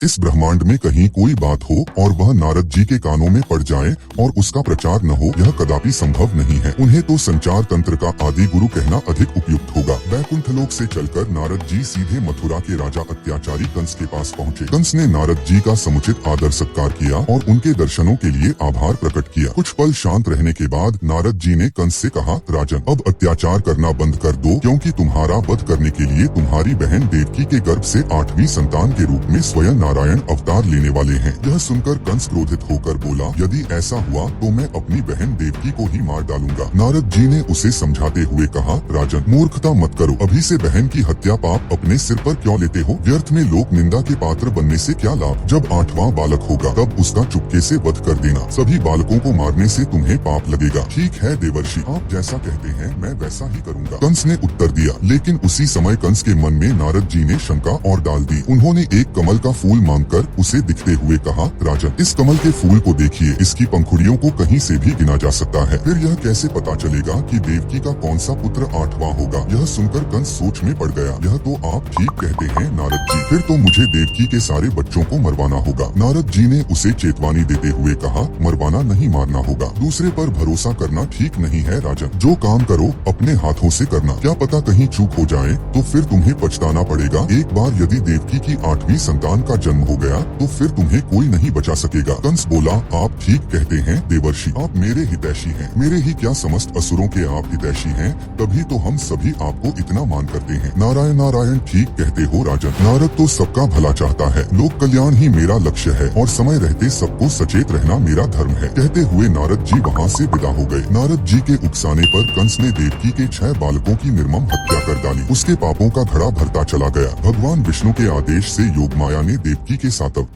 इस ब्रह्मांड में कहीं कोई बात हो और वह नारद जी के कानों में पड़ जाए और उसका प्रचार न हो, यह कदापि संभव नहीं है। उन्हें तो संचार तंत्र का आदि गुरु कहना अधिक उपयुक्त होगा। वैकुंठ लोक से चलकर नारद जी सीधे मथुरा के राजा अत्याचारी कंस के पास पहुँचे। कंस ने नारद जी का समुचित आदर सत्कार किया और उनके दर्शनों के लिए आभार प्रकट किया। कुछ पल शांत रहने के बाद नारद जी ने कंस से कहा, राजन, अब अत्याचार करना बंद कर दो, क्योंकि तुम्हारा वध करने के लिए तुम्हारी बहन देवकी के गर्भ से 8वीं संतान के रूप में स्वयं नारायण अवतार लेने वाले हैं। यह सुनकर कंस क्रोधित होकर बोला, यदि ऐसा हुआ तो मैं अपनी बहन देवकी को ही मार डालूंगा। नारद जी ने उसे समझाते हुए कहा, राजन, मूर्खता मत करो। अभी से बहन की हत्या पाप अपने सिर पर क्यों लेते हो? व्यर्थ में लोक निंदा के पात्र बनने से क्या लाभ? जब 8वां बालक होगा तब उसका चुपके से वध कर देना। सभी बालकों को मारने से तुम्हें पाप लगेगा। ठीक है देवर्षि, आप जैसा कहते हैं मैं वैसा ही करूँगा, कंस ने उत्तर दिया। लेकिन उसी समय कंस के मन में नारद जी ने शंका और डाल दी। उन्होंने एक कमल का फूल मांगकर उसे दिखते हुए कहा, राजन, इस कमल के फूल को देखिए, इसकी पंखुड़ियों को कहीं से भी गिना जा सकता है। फिर यह कैसे पता चलेगा कि देवकी का कौन सा पुत्र 8वां होगा? यह सुनकर कंस सोच में पड़ गया। यह तो आप ठीक कहते हैं नारद जी, फिर तो मुझे देवकी के सारे बच्चों को मरवाना होगा। नारद जी ने उसे चेतावनी देते हुए कहा, मरवाना नहीं, मारना होगा। दूसरे पर भरोसा करना ठीक नहीं है राजन। जो काम करो अपने हाथों से करना। क्या पता कहीं चूक हो जाए तो फिर तुम्हें पछताना पड़ेगा। एक बार यदि देवकी की 8वीं संतान का जन्म हो गया तो फिर तुम्हें कोई नहीं बचा सकेगा। कंस बोला, आप ठीक कहते हैं देवर्षि, आप मेरे हितैषी हैं। मेरे ही क्या समस्त असुरों के आप हितैषी हैं, तभी तो हम सभी आपको इतना मान करते हैं। नारायण नारायण, ठीक कहते हो राजन। नारद तो सबका भला चाहता है। लोक कल्याण ही मेरा लक्ष्य है और समय रहते सबको सचेत रहना मेरा धर्म है। कहते हुए नारद जी वहाँ से विदा हो गए। नारद जी के उकसाने पर कंस ने देवकी के 6 बालकों की निर्मम हत्या कर डाली। उसके पापों का घड़ा भरता चला गया। भगवान विष्णु के आदेश से योगमाया ने देवकी के सातव